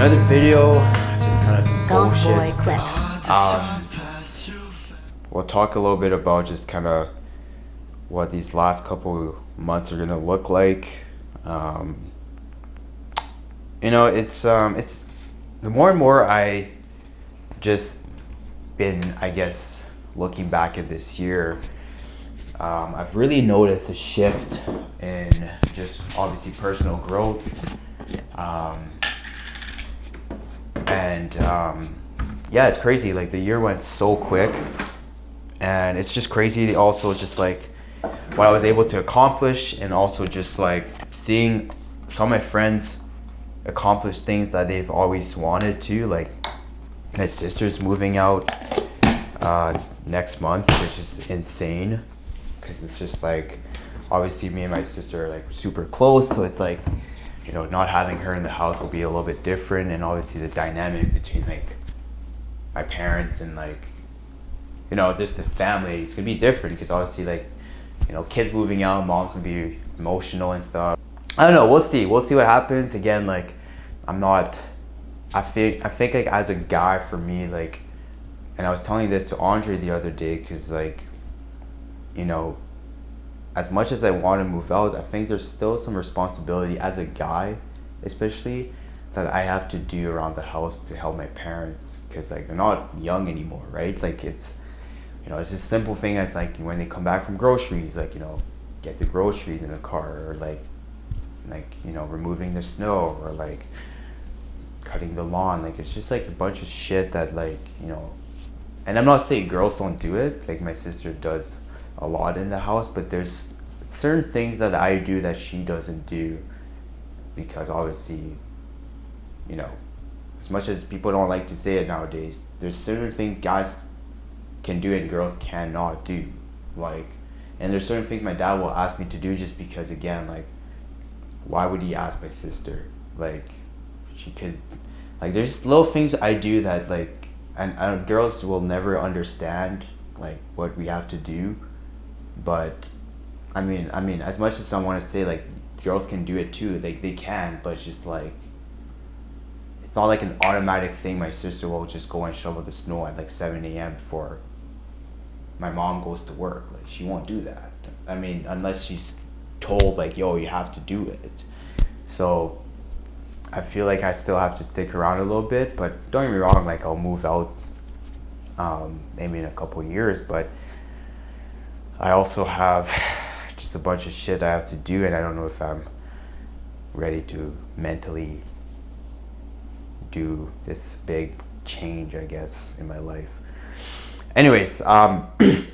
Another video, just kind of some Golf Boy bullshit. clip. We'll talk a little bit about just kind of what these last couple months are gonna look like. It's the more and more I just been, I guess, looking back at this year. I've really noticed a shift in just obviously personal growth. Yeah, it's crazy. Like the year went so quick, and it's just crazy. Also, just like what I was able to accomplish, and also just like seeing some of my friends accomplish things that they've always wanted to. Like my sister's moving out next month, which is insane, because it's just like obviously me and my sister are like super close, so it's like, not having her in the house will be a little bit different, and obviously the dynamic between like my parents and like, just the family, it's gonna be different, because obviously like, kids moving out, mom's gonna be emotional and stuff. I don't know, we'll see what happens. Again, like I think like as a guy, for me, like, and I was telling this to Andre the other day, because like, as much as I want to move out, I think there's still some responsibility as a guy, especially, that I have to do around the house to help my parents, because like they're not young anymore, right? Like it's it's just simple thing as like when they come back from groceries, like get the groceries in the car, or like removing the snow, or like cutting the lawn. Like it's just like a bunch of shit that like and I'm not saying girls don't do it, like my sister does a lot in the house, but there's certain things that I do that she doesn't do, because obviously, as much as people don't like to say it nowadays, there's certain things guys can do and girls cannot do. Like, and there's certain things my dad will ask me to do, just because, again, like, why would he ask my sister? Like, she could, like, there's little things I do that like, and girls will never understand like what we have to do. But I mean, as much as I want to say like girls can do it too, like they can, but it's just like, it's not like an automatic thing. My sister will just go and shovel the snow at like 7 a.m. before my mom goes to work. Like she won't do that. I mean, unless she's told like, yo, you have to do it. So I feel like I still have to stick around a little bit, but don't get me wrong, like I'll move out maybe in a couple of years, but I also have just a bunch of shit I have to do, and I don't know if I'm ready to mentally do this big change, I guess, in my life. Anyways, we're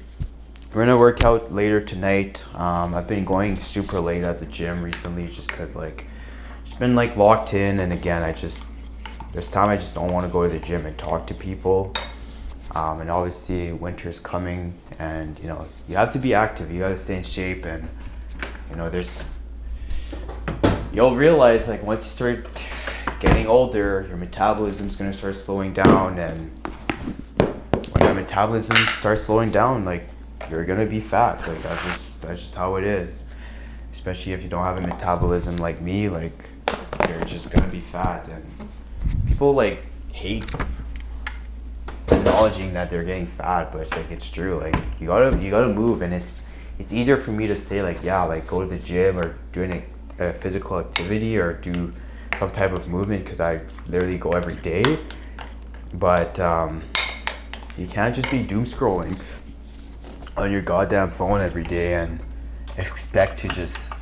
gonna work out later tonight. I've been going super late at the gym recently, just cause like just been like locked in, and again, this time I just don't want to go to the gym and talk to people. And obviously winter's coming, and you have to be active, you gotta stay in shape, and you'll realize like once you start getting older, your metabolism's gonna start slowing down, and when that metabolism starts slowing down, like you're gonna be fat. Like that's just how it is. Especially if you don't have a metabolism like me, like you're just gonna be fat, and people like hate acknowledging that they're getting fat, but it's like, it's true. Like you gotta move, and it's easier for me to say like, yeah, like go to the gym or doing a physical activity or do some type of movement, because I literally go every day. But you can't just be doom scrolling on your goddamn phone every day and expect to just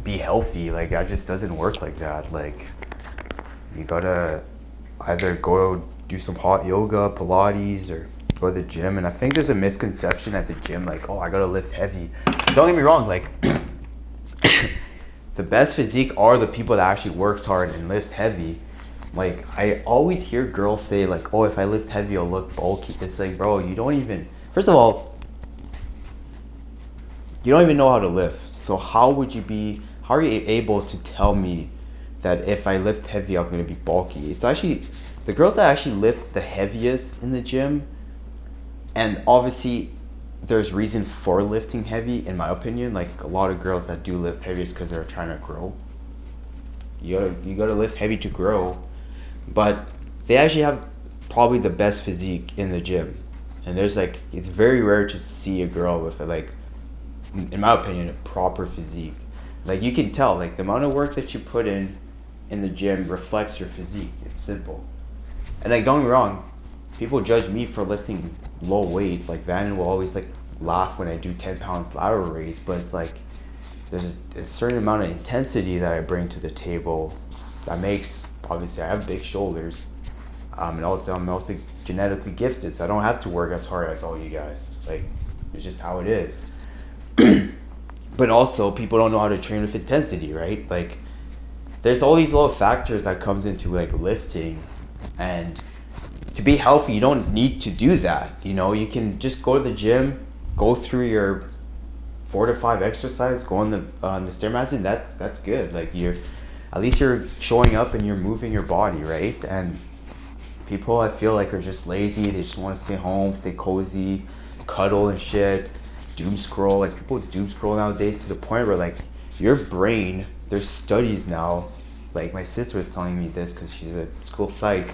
be healthy. Like that just doesn't work like that. Like you gotta either go do some hot yoga, Pilates, or go to the gym. And I think there's a misconception at the gym, like, oh, I gotta lift heavy. Don't get me wrong, like the best physique are the people that actually works hard and lifts heavy. Like I always hear girls say like, oh, if I lift heavy I'll look bulky. It's like, bro, first of all, you don't even know how to lift. So how are you able to tell me that if I lift heavy I'm gonna be bulky? It's actually the girls that actually lift the heaviest in the gym, and obviously there's reason for lifting heavy, in my opinion. Like a lot of girls that do lift heavy is because they're trying to grow. You gotta lift heavy to grow. but they actually have probably the best physique in the gym. And there's like, it's very rare to see a girl with a, like, in my opinion, a proper physique. Like, you can tell, like, the amount of work that you put in the gym reflects your physique. It's simple. And like, don't get me wrong, people judge me for lifting low weight. Like, Vannon will always like laugh when I do 10 pounds lateral raise, but it's like there's a certain amount of intensity that I bring to the table that makes, obviously I have big shoulders, and also I'm also genetically gifted, so I don't have to work as hard as all you guys. Like, it's just how it is. But also, people don't know how to train with intensity, right? Like, there's all these little factors that comes into like lifting, and to be healthy, you don't need to do that. You know, you can just go to the gym, go through your 4 to 5 exercises, go on the stairmaster, and that's good. Like, at least you're showing up and you're moving your body, right? And people, I feel like, are just lazy. They just want to stay home, stay cozy, cuddle and shit, doom scroll. Like, people doom scroll nowadays to the point where, like, your brain, there's studies now, like my sister was telling me this because she's a school psych,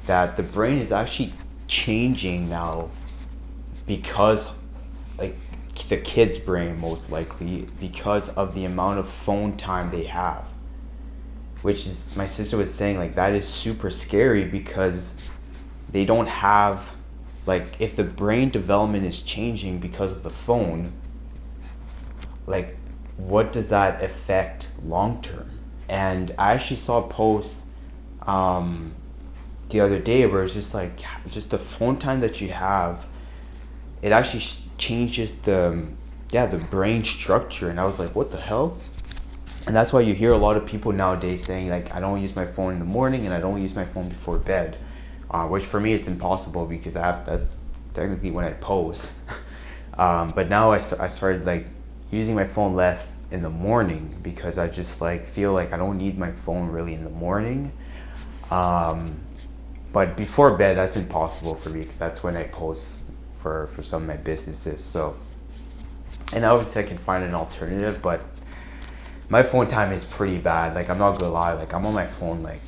that the brain is actually changing now because, like, the kid's brain most likely, because of the amount of phone time they have. Which is, my sister was saying, like, that is super scary because they don't have, like, if the brain development is changing because of the phone, like, what does that affect long term? And I actually saw a post the other day where it's just like, just the phone time that you have, it actually changes the brain structure. And I was like, what the hell? And that's why you hear a lot of people nowadays saying, like, I don't use my phone in the morning and I don't use my phone before bed, which for me it's impossible because that's technically when I pose. But now I started like using my phone less in the morning because I just like feel like I don't need my phone really in the morning. But before bed, that's impossible for me because that's when I post for some of my businesses. So, and obviously I can find an alternative, but my phone time is pretty bad. Like, I'm not gonna lie, like, I'm on my phone like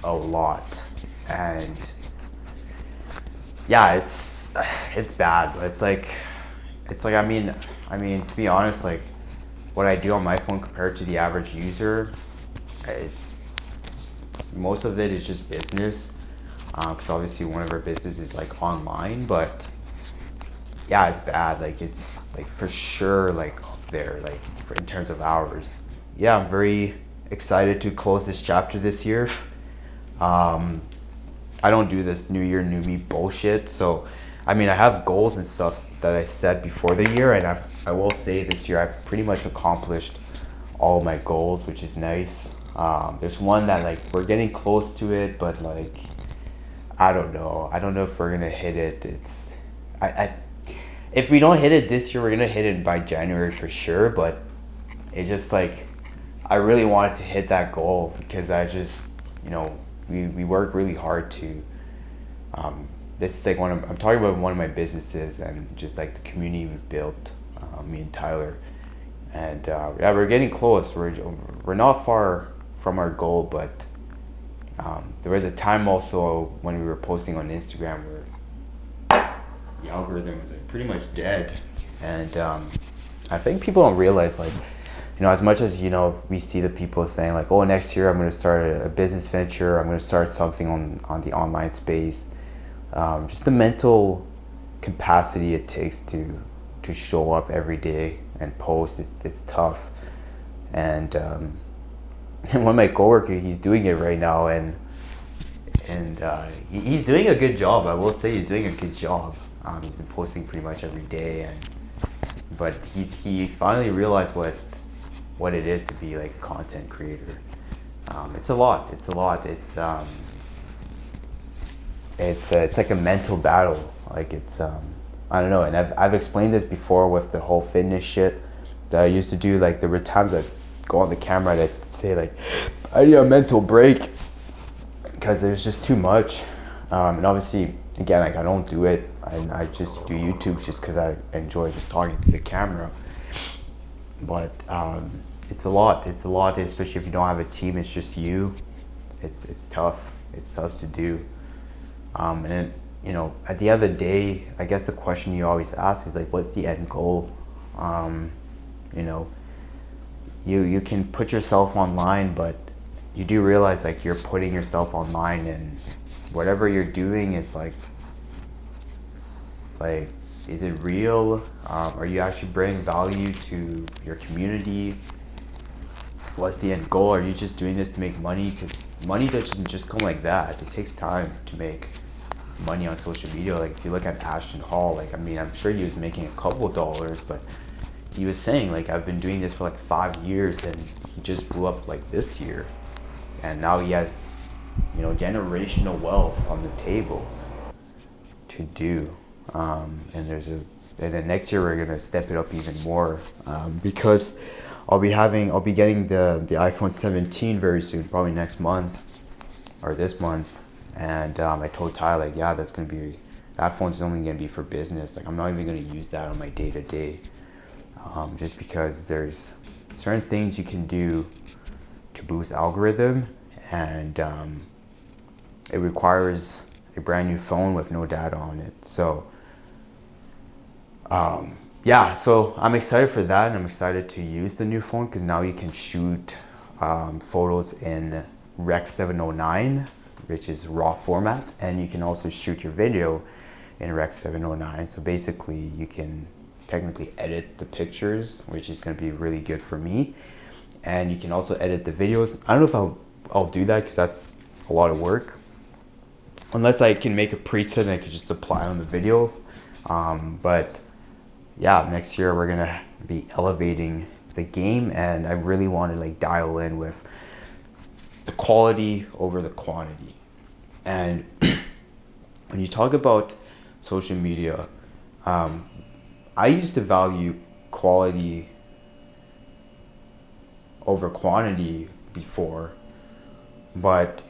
a lot, and yeah, it's bad. It's like I mean to be honest, like, what I do on my phone compared to the average user, it's most of it is just business, because obviously one of our businesses is like online, but yeah, it's bad. Like, it's like for sure like up there, like in terms of hours. Yeah, I'm very excited to close this chapter this year. I don't do this new year, new me bullshit. So, I mean, I have goals and stuff that I set before the year, and I will say this year I've pretty much accomplished all of my goals, which is nice. There's one that, like, we're getting close to it, but like, I don't know if we're gonna hit it. If we don't hit it this year, we're gonna hit it by January for sure. But it just, like, I really wanted to hit that goal because I just, you know, we work really hard to. This is like I'm talking about one of my businesses and just like the community we built, me and Tyler, and yeah, we're getting close. We're not far from our goal, but there was a time also when we were posting on Instagram where the algorithm was like pretty much dead, and I think people don't realize, like, you know, as much as, you know, we see the people saying like, oh, next year I'm going to start a business venture, I'm going to start something on the online space, just the mental capacity it takes to show up every day and post, it's tough. And one of my coworkers, he's doing it right now, and he's doing a good job. I will say he's doing a good job. He's been posting pretty much every day, but he finally realized what it is to be like a content creator. It's a lot. It's like a mental battle. Like, it's I don't know. And I've explained this before with the whole fitness shit that I used to do. Like, there were times I'd go on the camera and I'd say like, I need a mental break because there's just too much. And obviously, again, like, I don't do it. I just do YouTube just because I enjoy just talking to the camera. But it's a lot, especially if you don't have a team. It's just you. It's tough. It's tough to do. And you know, at the end of the day, I guess the question you always ask is like, what's the end goal? You know, you can put yourself online, but you do realize like you're putting yourself online, and whatever you're doing is like, is it real? Are you actually bringing value to your community? What's the end goal? Are you just doing this to make money? Because money doesn't just come like that. It takes time to make money on social media. Like if you look at Ashton Hall, like I mean, I'm sure he was making a couple dollars, but he was saying like, I've been doing this for like 5 years, and he just blew up like this year, and now he has, you know, generational wealth on the table to do. And then next year we're gonna step it up even more, because I'll be getting the iPhone 17 very soon, probably next month or this month. And I told Ty like, yeah, that phone's only gonna be for business. Like I'm not even gonna use that on my day to day, just because there's certain things you can do to boost algorithm, and it requires a brand new phone with no data on it. So yeah, so I'm excited for that, and I'm excited to use the new phone because now you can shoot photos in Rec 709, which is raw format, and you can also shoot your video in Rec 709. So basically you can technically edit the pictures, which is going to be really good for me, and you can also edit the videos. I don't know if I'll do that because that's a lot of work, unless I can make a preset and I could just apply on the video. But yeah, next year we're gonna be elevating the game, and I really want to like dial in with the quality over the quantity. And when you talk about social media, I used to value quality over quantity before, but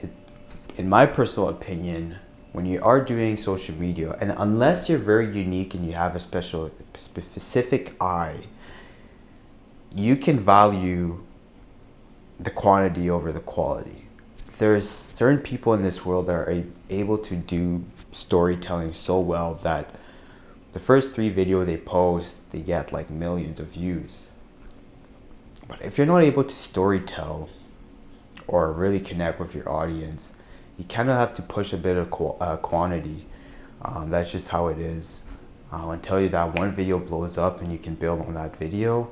in my personal opinion, when you are doing social media, and unless you're very unique and you have a specific eye, you can value the quantity over the quality. There's certain people in this world that are able to do storytelling so well that the first 3 videos they post, they get like millions of views. But if you're not able to storytell or really connect with your audience, you kind of have to push a bit of quantity. That's just how it is. Until that one video blows up and you can build on that video,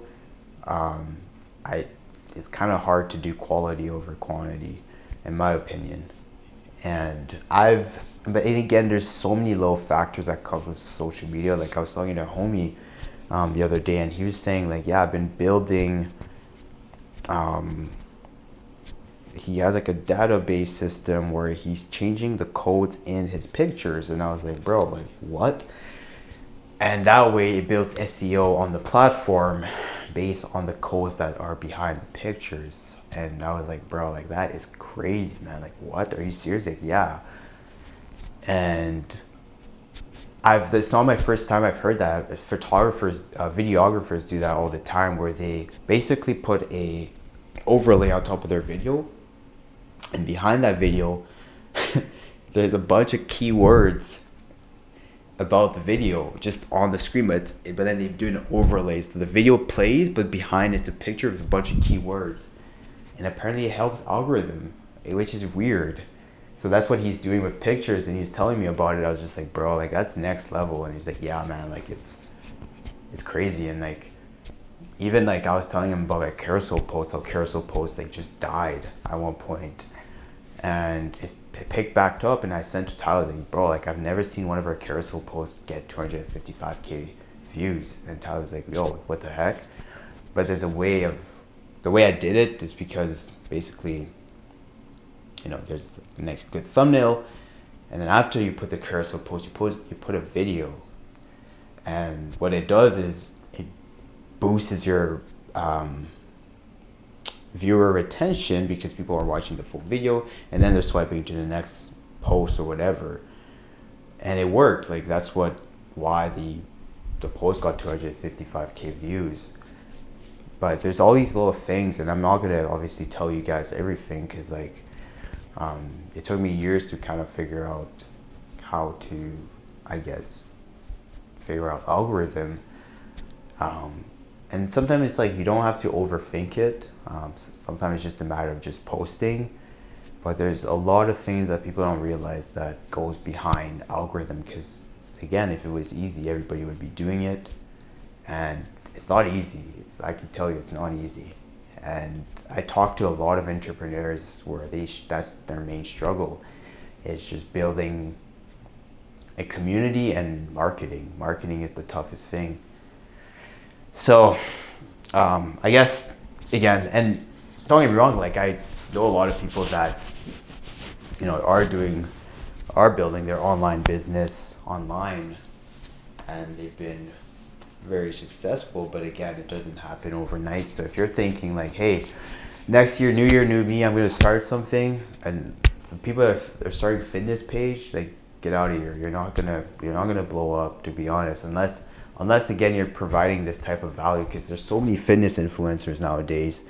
it's kind of hard to do quality over quantity, in my opinion. But again, there's so many little factors that come with social media. Like I was talking to a homie the other day, and he was saying like, yeah, I've been building. He has like a database system where he's changing the codes in his pictures, and I was like, bro, like what? And that way it builds SEO on the platform based on the codes that are behind the pictures. And I was like, bro, like that is crazy, man. Like what? Are you serious? Like yeah. And it's not my first time I've heard that. Photographers, videographers do that all the time, where they basically put a overlay on top of their video, and behind that video there's a bunch of keywords about the video just on the screen, but then they do an overlay, so the video plays but behind it's a picture of a bunch of keywords, and apparently it helps algorithm, which is weird. So that's what he's doing with pictures, and he's telling me about it. I was just like, bro, like that's next level. And he's like, yeah, man, like it's crazy. And like even like I was telling him about like carousel posts, how carousel posts like just died at one point, and it's picked back up. And I sent to Tyler, like, bro, like I've never seen one of our carousel posts get 255K views. And Tyler was like, yo, what the heck? But there's the way I did it is because basically, you know, there's the next good thumbnail, and then after you put the carousel post, you put a video, and what it does is it boosts your viewer retention because people are watching the full video, and then they're swiping to the next post or whatever, and it worked. Like that's why the post got 255K views. But there's all these little things, and I'm not gonna obviously tell you guys everything because like It took me years to kind of figure out how to, I guess, figure out algorithm. And sometimes it's like you don't have to overthink it. Sometimes it's just a matter of just posting. But there's a lot of things that people don't realize that goes behind algorithm, because again, if it was easy, everybody would be doing it. And it's not easy. I can tell you it's not easy. And I talk to a lot of entrepreneurs where that's their main struggle. It's just building a community and marketing. Marketing is the toughest thing. So, I guess, again, and don't get me wrong, like I know a lot of people that, are building their online business online, and they've been very successful, but again, it doesn't happen overnight. So if you're thinking like, hey, next year, new year, new me, I'm going to start something, and people are starting fitness page, like, get out of here. You're not gonna blow up, to be honest, unless again you're providing this type of value, because there's so many fitness influencers nowadays.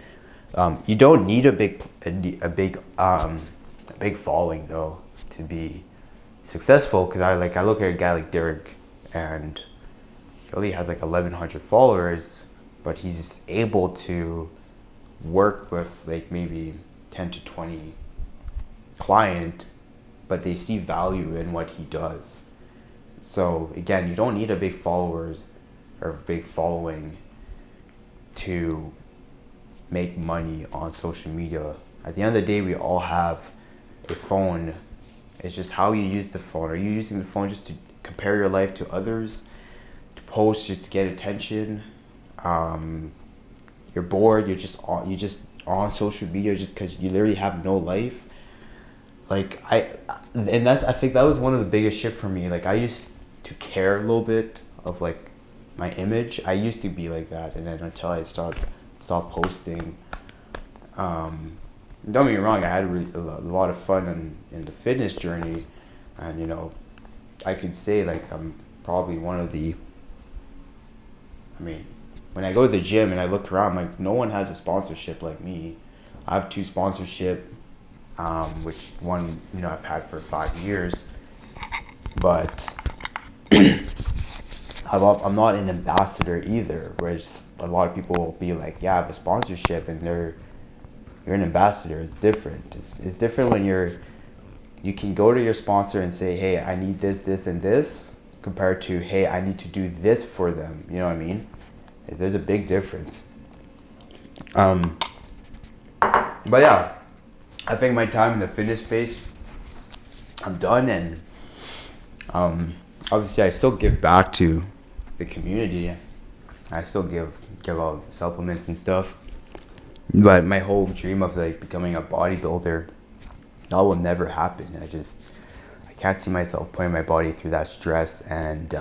You don't need a big following though to be successful, because I look at a guy like Derek, and he only has like 1,100 followers, but he's able to work with like maybe 10 to 20 client, but they see value in what he does. So again, you don't need a big followers or big following to make money on social media. At the end of the day, we all have a phone. It's just how you use the phone. Are you using the phone just to compare your life to others, to post just to get attention? You're bored. You're just on social media just because you literally have no life. Like I think that was one of the biggest shift for me. Like I used to care a little bit of like my image. I used to be like that, and then until I stopped posting. Don't get me wrong, I had a lot of fun in the fitness journey, and I could say like I'm probably one of the. I mean, when I go to the gym and I look around, like no one has a sponsorship like me. I have 2 sponsorship. Which one I've had for 5 years, but I'm not an ambassador either. Whereas a lot of people will be like, yeah, I have a sponsorship, and you're an ambassador. It's different. It's different when you can go to your sponsor and say, hey, I need this, this, and this, compared to, hey, I need to do this for them. You know what I mean? There's a big difference. But yeah. I think my time in the fitness space, I'm done, and obviously I still give back to the community. I still give out supplements and stuff, but my whole dream of like becoming a bodybuilder, that will never happen. I can't see myself putting my body through that stress, and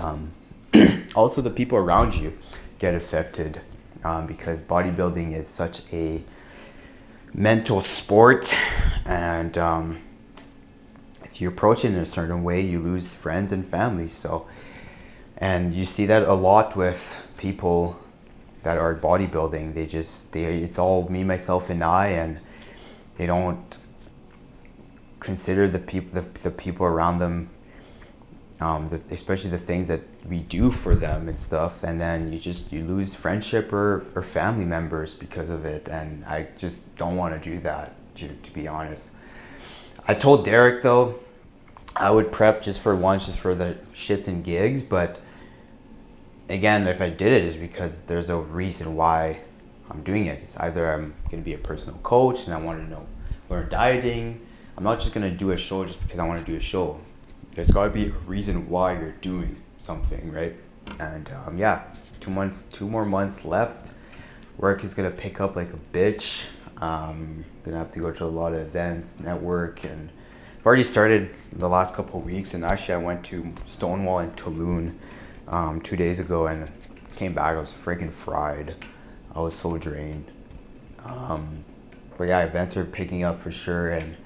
also the people around you get affected, because bodybuilding is such a mental sport, and if you approach it in a certain way, you lose friends and family. So, and you see that a lot with people that are bodybuilding. It's all me, myself, and I, and they don't consider the people around them, especially the things that we do for them and stuff, and then you lose friendship or family members because of it, and I just don't want to do that, to be honest. I told Derek though I would prep just for the shits and gigs, but again, if I did it, is because there's a reason why I'm doing it. It's either I'm going to be a personal coach and I want to learn dieting. I'm not just going to do a show just because I want to do a show. There's got to be a reason why you're doing something, right? And 2 more months left. Work is gonna pick up like a bitch. Gonna have to go to a lot of events, network, and I've already started the last couple of weeks. And actually, I went to Stonewall in Tulum 2 days ago, and came back. I was freaking fried. I was so drained. But yeah, events are picking up for sure, and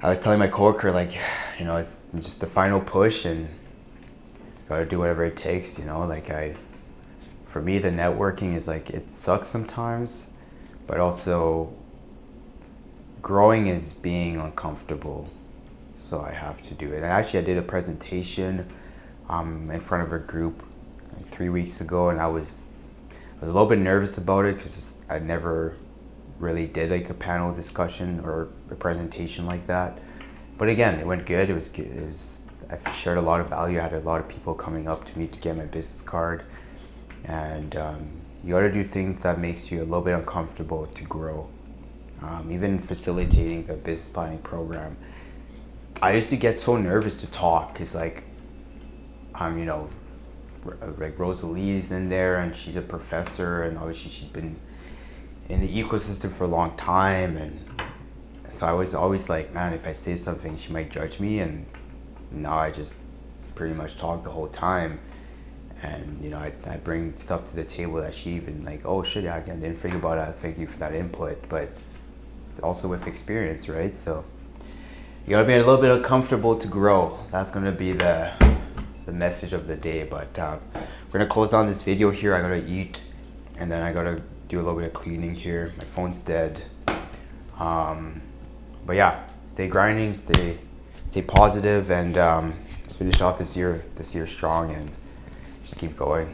I was telling my coworker, like, it's just the final push, and gotta do whatever it takes, for me, the networking is like, it sucks sometimes, but also growing is being uncomfortable, so I have to do it. And actually, I did a presentation in front of a group like 3 weeks ago, and I was a little bit nervous about it because I never really did like a panel discussion or a presentation like that. But again, it went good. It was good. I shared a lot of value. I had a lot of people coming up to me to get my business card, and you got to do things that makes you a little bit uncomfortable to grow. Even facilitating the business planning program, I used to get so nervous to talk because like like Rosalie's in there and she's a professor, and obviously she's been in the ecosystem for a long time, and so I was always like, man, if I say something she might judge me, and now I just pretty much talk the whole time. And I bring stuff to the table that she even like, oh shit, yeah, I didn't think about that, thank you for that input. But it's also with experience, right? So you gotta be a little bit uncomfortable to grow. That's gonna be the message of the day. But we're gonna close down this video here. I gotta eat, and then I gotta do a little bit of cleaning here. My phone's dead. But yeah, stay grinding, stay positive, and let's finish off this year strong and just keep going.